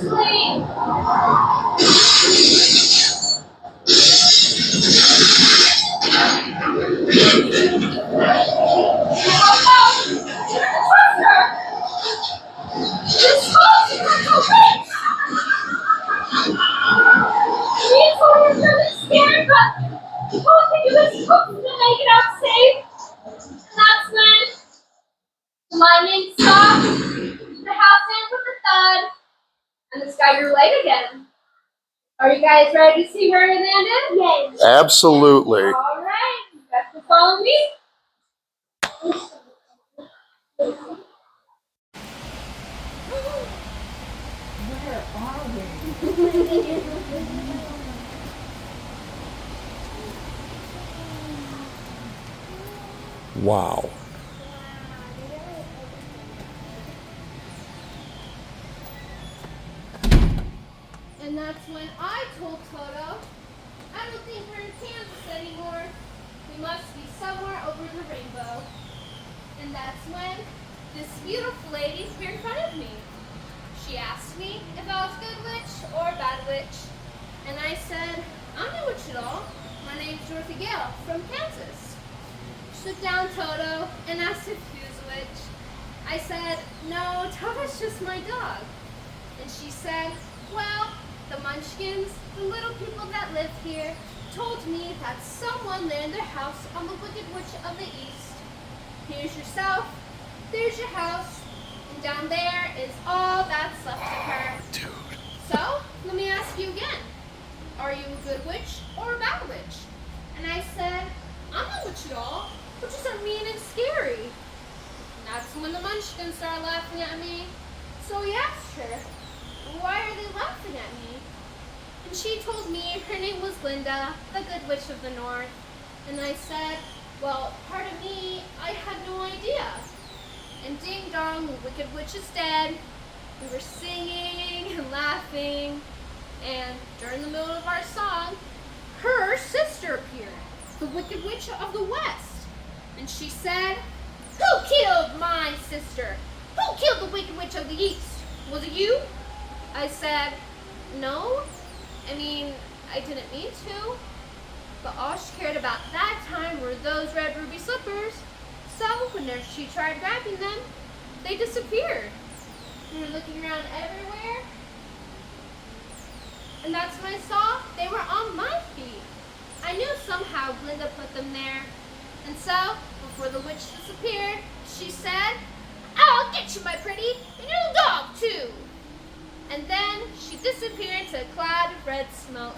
sleep. This house is so big. Me and Tori are really scared, but all we can do is hope to make it out safe. And that's when the lightning stopped, the house ends with a thud, and the sky grew light again. Are you guys ready to see where we landed? Yes. Absolutely. All right, you guys can follow me. Where are we? Wow. And that's when I told Toto, I don't think we're in Kansas anymore. We must be somewhere over the rainbow. And that's when this beautiful lady appeared in front of me. She asked me if I was good witch or bad witch. And I said, I'm no witch at all. My name's Dorothy Gale from Kansas. She took down Toto and asked if he was a witch. I said, no, Toto's just my dog. And she said, well, the Munchkins, the little people that live here, told me that someone lived in their house on the Wicked Witch of the East. Here's yourself, there's your house, and down there is all that's left of her. Dude. So, let me ask you again. Are you a good witch or a bad witch? And I said, I'm not a witch at all. Witches are mean and scary. And that's when the Munchkins started laughing at me. So he asked her, why are they laughing at me? And she told me her name was Linda, the good witch of the north. And I said, well, pardon me, I had no idea. And ding dong, the wicked witch is dead. We were singing and laughing. And during the middle of our song, her sister appeared, the Wicked Witch of the West. And she said, who killed my sister? Who killed the Wicked Witch of the East? Was it you? I said, no. I mean, I didn't mean to. But all she cared about that time were those red ruby slippers. So whenever she tried grabbing them, they disappeared. We were looking around everywhere. And that's when I saw they were on my feet. I knew somehow Glinda put them there. And so, before the witch disappeared, she said, I'll get you, my pretty, and your dog, too. And then she disappeared into a cloud of red smoke.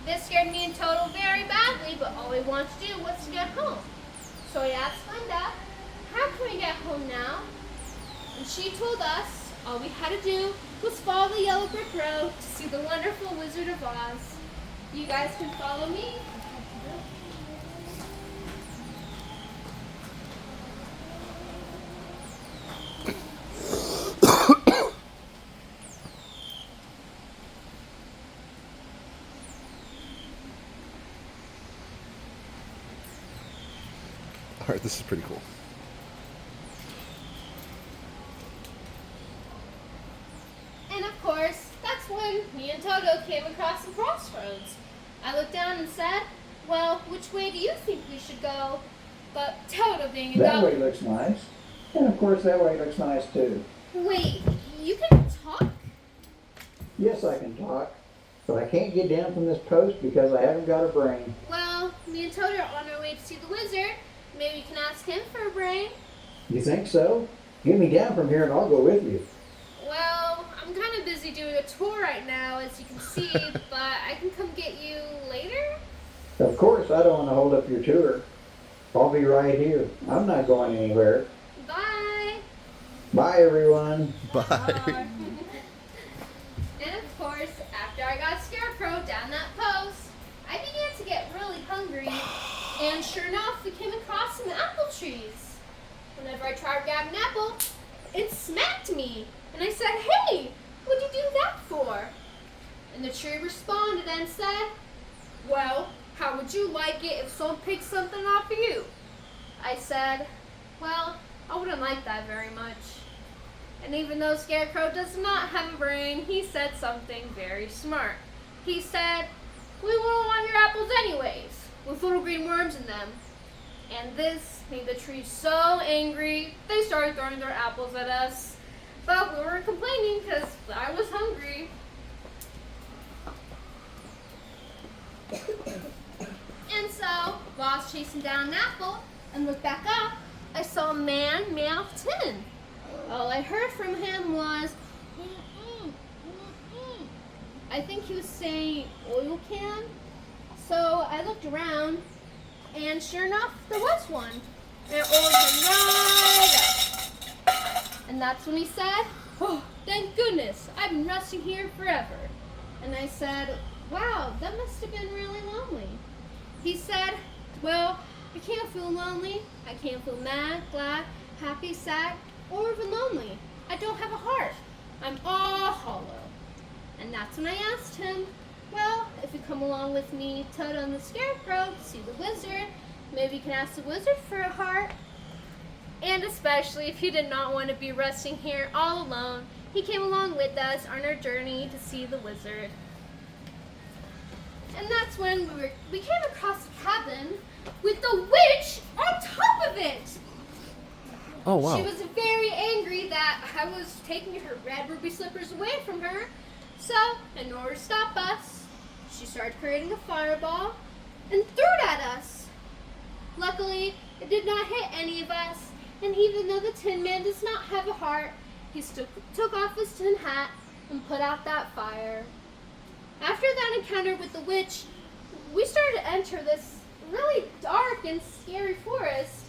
This scared me and Toto very badly, but all we wanted to do was to get home. So I asked Glinda, how can we get home now? And she told us all we had to do was follow the yellow brick road to see the wonderful Wizard of Oz. You guys can follow me. All right, this is pretty cool. And of course, that's when me and Toto came across some crossroads. I looked down and said, well, which way do you think we should go? But Toto being a That dog... way looks nice. And of course that way looks nice too. Wait, you can talk? Yes, I can talk. But I can't get down from this post because I haven't got a brain. Well, me and Toto are on our way to see the wizard. Maybe we can ask him for a brain. You think so? Get me down from here and I'll go with you. Well, I'm kind of busy doing a tour right now, as you can see, but I can come get you later? Of course, I don't want to hold up your tour. I'll be right here. I'm not going anywhere. Bye! Bye, everyone. Bye. And of course, after I got Scarecrow down that post, I began to get really hungry. And sure enough, we came across some apple trees. Whenever I tried to grab an apple, it smacked me. And I said, hey, what'd you do that for? And the tree responded and said, well, how would you like it if someone picked something off of you? I said, well, I wouldn't like that very much. And even though Scarecrow does not have a brain, he said something very smart. He said, "We won't want your apples anyways, with little green worms in them." And this made the trees so angry, they started throwing their apples at us. But we weren't complaining because I was hungry. And so, while I was chasing down an apple and looked back up, I saw a man made of tin. All I heard from him was, I think he was saying oil can. So I looked around, and sure enough, there was one. And it oiled him right up. And that's when he said, "Oh, thank goodness, I've been resting here forever." And I said, "Wow, that must have been really lonely." He said, "Well, I can't feel lonely. I can't feel mad, glad, happy, sad, or even lonely. I don't have a heart. I'm all hollow." And that's when I asked him, "Well, if you come along with me, Toto and the Scarecrow, to see the wizard, maybe you can ask the wizard for a heart." And especially if he did not want to be resting here all alone, he came along with us on our journey to see the wizard. And that's when we came across a cabin with the witch on top of it. Oh, wow. She was very angry that I was taking her red ruby slippers away from her. So, in order to stop us, she started creating a fireball and threw it at us. Luckily, it did not hit any of us, and even though the Tin Man does not have a heart, he still took off his tin hat and put out that fire. After that encounter with the witch, we started to enter this really dark and scary forest.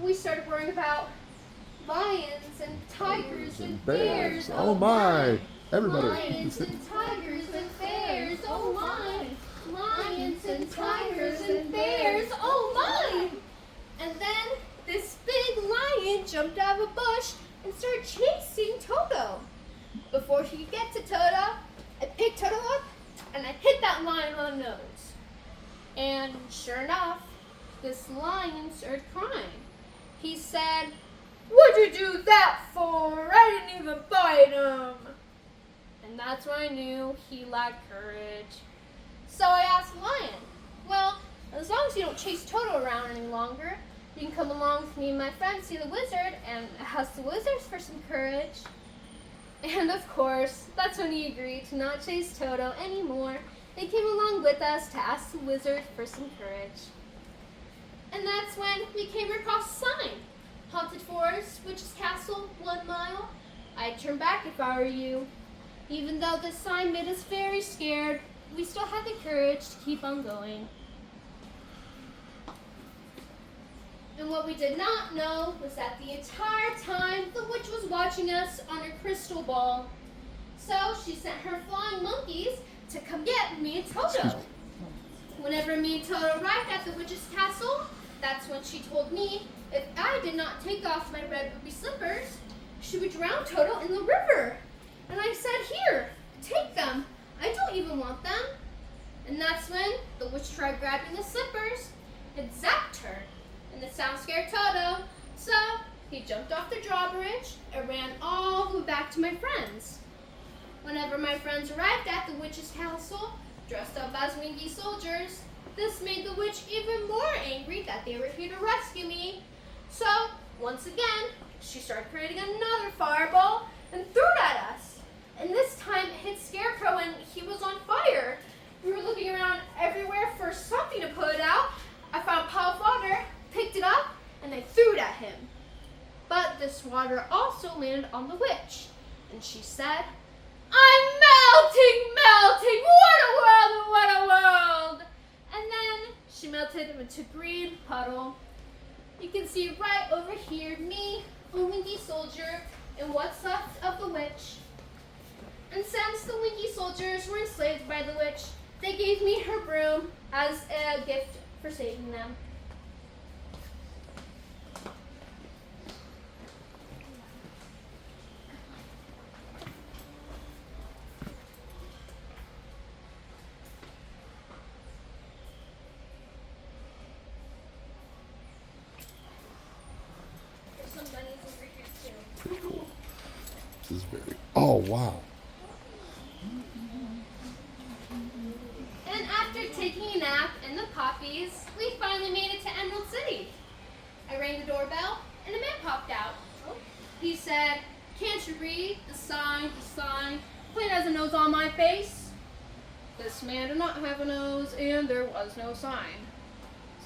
We started worrying about lions and tigers and bears. Oh my! Everybody. Lions and tigers and bears. Oh my! Lions and tigers and bears. Oh my! And then this big lion jumped out of a bush and started chasing Toto. Before he could get to Toto, I picked Toto up and I hit that lion on the nose. And sure enough, this lion started crying. He said, "What'd you do that for? I didn't even bite him." And that's when I knew he lacked courage. So I asked the lion, "Well, as long as you don't chase Toto around any longer, you can come along with me and my friend, see the wizard, and ask the wizard for some courage." And of course, that's when he agreed to not chase Toto anymore. They came along with us to ask the wizard for some courage. And that's when we came across a sign. "Haunted Forest, Witch's Castle, 1 mile." I'd turn back if I were you. Even though this sign made us very scared, we still had the courage to keep on going. And what we did not know was that the entire time the witch was watching us on her crystal ball. So she sent her flying monkeys to come get me and Toto. Whenever me and Toto arrived at the witch's castle, that's when she told me if I did not take off my red ruby slippers, she would drown Toto in the river. And I said, "Here, take them. I don't even want them." And that's when the witch tried grabbing the slippers and zapped her. And the sound scared Toto, so he jumped off the drawbridge and ran all the way back to my friends. Whenever my friends arrived at the witch's castle, dressed up as wingy soldiers, this made the witch even more angry that they were here to rescue me. So, once again, she started creating another fireball and threw it at us. And this time it hit Scarecrow and he was on fire. We were looking around everywhere for something to put it out. I found a pile of water, picked it up, and I threw it at him. But this water also landed on the witch. And she said, "I'm melting, melting! What a world, what a world!" And then she melted into a green puddle. You can see right over here, me, a winky soldier, and what's left of the witch. And since the winky soldiers were enslaved by the witch, they gave me her broom as a gift for saving them. There's some bunnies over here too. is very. Oh wow. And after taking a nap in the poppies, we finally made it to Emerald City. I rang the doorbell, and a man popped out. He said, "Can't you read? The sign, plain as a nose on my face." This man did not have a nose, and there was no sign.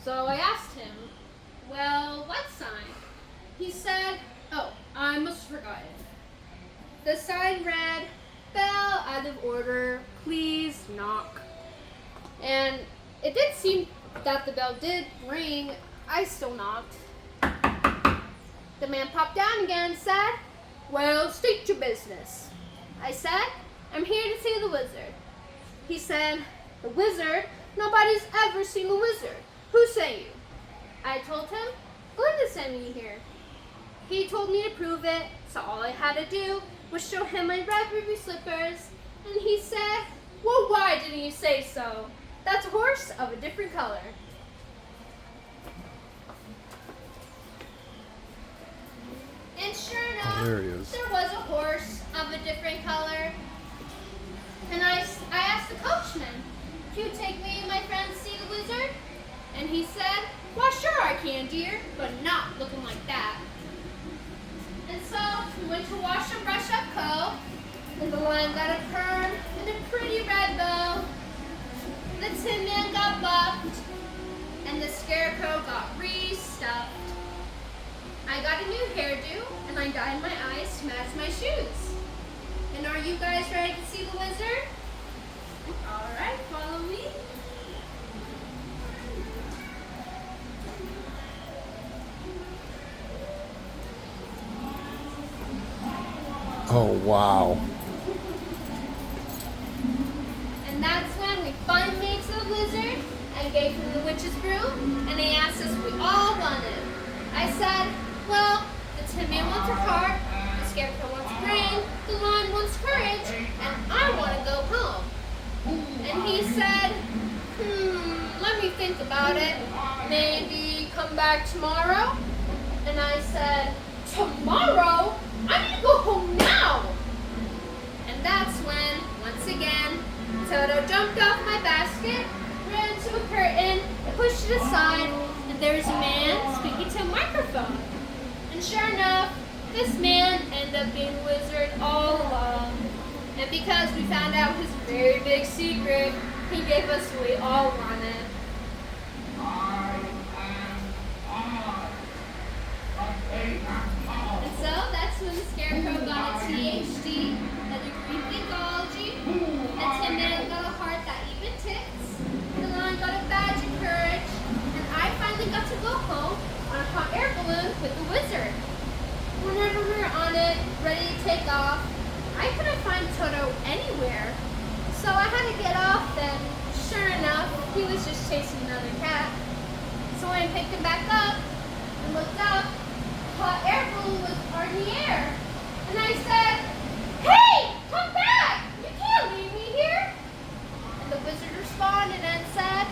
So I asked him, "Well, what sign?" He said, "Oh, I must have forgotten." The sign read, "Bell out of order, please knock." And it did seem that the bell did ring. I still knocked. The man popped down again and said, "Well, state your business." I said, "I'm here to see the wizard." He said, "The wizard? Nobody's ever seen the wizard. Who sent you?" I told him, "Glinda sent me here." He told me to prove it, so all I had to do was show him my red ruby slippers, and he said, "Well, why didn't you say so? That's a horse of a different color." And sure enough, Hilarious. there was a horse of a different color. And I asked the coachman, "Can you take me and my friends to see the wizard?" And he said, "Well, sure I can, dear, but not looking like that." And so we went to wash and brush up Co. And the lion got a perm and a pretty red bow. The Tin Man got buffed, and the Scarecrow got re-stuffed. I got a new hairdo, and I dyed my eyes to match my shoes. And are you guys ready to see the wizard? All right, follow me. Oh wow. And that's when we finally made to the wizard. I gave him the witch's brew, and he asked us what we all wanted. I said, "Well, the Tin Man wants a heart, the Scarecrow wants a brain, the Lion wants courage, and I want to go home." And he said, "Let me think about it. Maybe come back tomorrow?" And I said, "Tomorrow? I need to go home now." And that's when, once again, Toto jumped off my basket, ran to a curtain, pushed it aside, and there was a man speaking to a microphone. And sure enough, this man ended up being a wizard all along. And because we found out his very big secret, he gave us what we all wanted. And so that's when the Scarecrow got a THD, a degree in Thingology, the Tin Man got a heart that even ticks, the Lion got a badge of courage, and I finally got to go home on a hot air balloon with the wizard. Whenever we were on it, ready to take off, I couldn't find Toto anywhere. So I had to get off, and sure enough, he was just chasing another cat. So when I picked him back up and looked up, hot air balloon was in the air. And I said, "Hey, come back! You can't leave me here." And the wizard responded and said,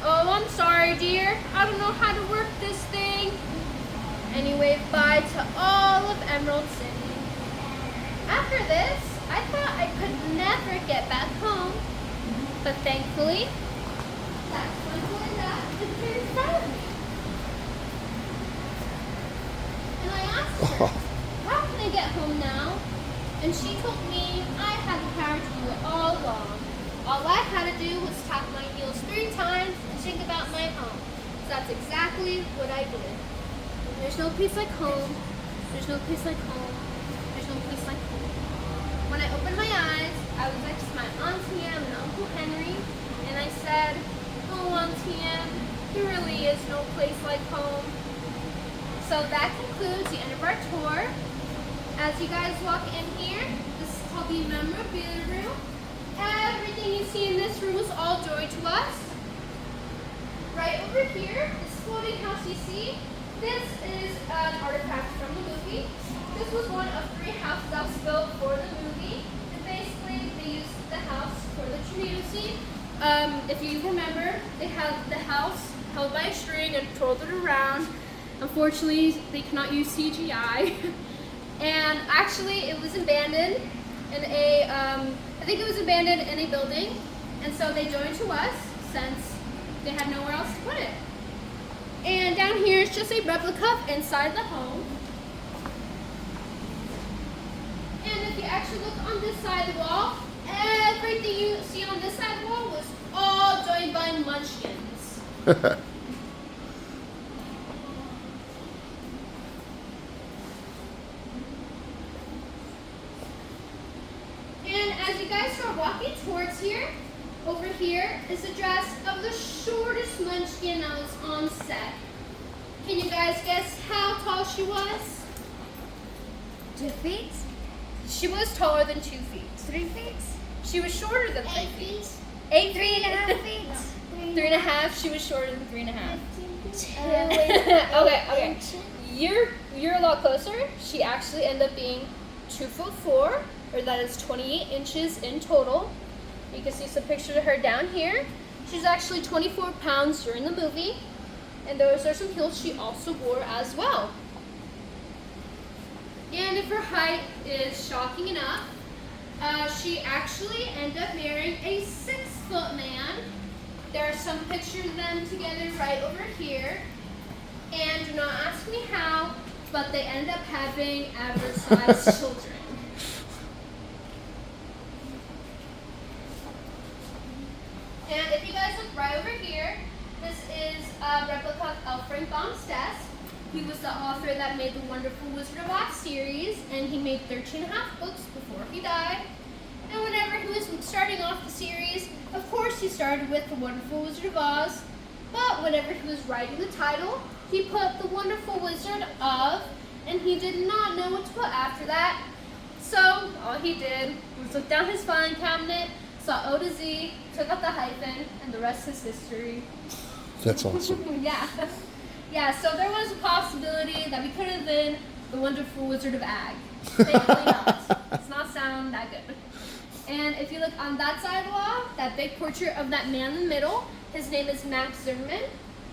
"Oh, I'm sorry, dear. I don't know how to work this thing." And he waved bye to all of Emerald City. After this, I thought I could never get back home. But thankfully, that's when Glinda appeared in front of me. And I asked her, "How can I get home now?" And she told me I had the power to do it all along. All I had to do was tap my heels 3 times and think about my home. So that's exactly what I did. There's no place like home. There's no place like home. There's no place like home. When I opened my eyes, I was next to my Auntie Em and Uncle Henry, and I said, "Oh, Auntie Em, there really is no place like home." So that concludes the end of our tour. As you guys walk in here, this is called the memorabilia room. Everything you see in this room was all joy to us. Right over here, this floating house you see, this is an artifact from the movie. This was one of 3 houses that was built for the movie. And basically, they used the house for the tornado scene. If you remember, they had the house held by a string and twirled it around. Unfortunately, they cannot use CGI. And And actually, it was abandoned in a, I think it was abandoned in a building. And so they joined to us since they had nowhere else to put it. And down here is just a replica inside the home. And if you actually look on this side of the wall, everything you see on this side of the wall was all joined by munchkins. And as you guys start walking towards here, over here is the dress of the shortest munchkin that was on set. Can you guys guess how tall she was? 2 feet? She was taller than 2 feet. 3 feet? She was shorter than 3 8 feet. feet? 8 3.5 feet? feet? 3.5. She was shorter than 3.5. 2 Okay. You're a lot closer. She actually ended up being 2'4", or that is 28 inches in total. You can see some pictures of her down here. She's actually 24 pounds during the movie, and those are some heels she also wore as well. And if her height is shocking enough, she actually ended up marrying a 6-foot man. There are some pictures of them together right over here. And do not ask me how, but they ended up having average-sized children. And if you guys look right over here, this is a replica of Frank Baum's desk. He was the author that made the Wonderful Wizard of Oz series, and he made 13.5 books before he died. And whenever he was starting off the series, of course he started with the Wonderful Wizard of Oz, but whenever he was writing the title, he put the Wonderful Wizard of, and he did not know what to put after that. So all he did was look down his filing cabinet, saw O to Z, took out the hyphen, and the rest is history. That's awesome. Yeah. Yeah, so there was a possibility that we could have been the Wonderful Wizard of Ag. Thankfully not. It's not sound that good. And if you look on that side of the wall, that big portrait of that man in the middle, his name is Max Zimmerman.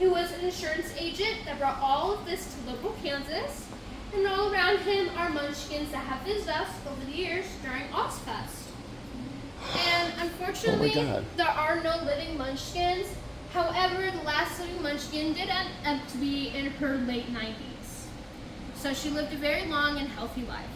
He was an insurance agent that brought all of this to local Kansas. And all around him are munchkins that have visited us over the years during Ozfest. And unfortunately, there are no living munchkins. However, the last living munchkin did end up to be in her late 90s. So she lived a very long and healthy life.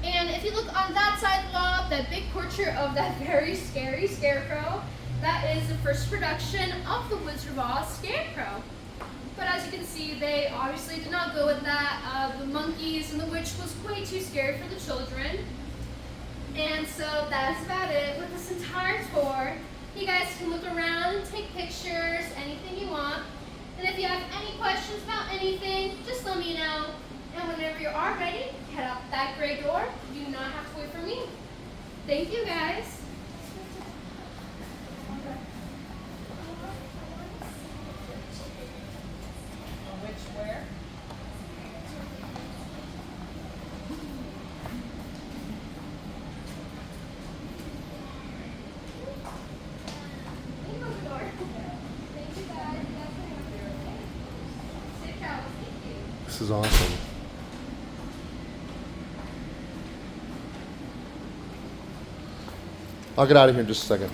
And if you look on that side of the wall, that big portrait of that very scary scarecrow, that is the first production of the Wizard of Oz Scarecrow. But as you can see, they obviously did not go with that. The monkeys and the witch was way too scary for the children. And so that's about it with this entire tour. You guys can look around and take pictures, anything you want. And if you have any questions about anything, just let me know. And whenever you are ready, head out that gray door. You do not have to wait for me. Thank you, guys. Where? This is awesome. I'll get out of here in just a second.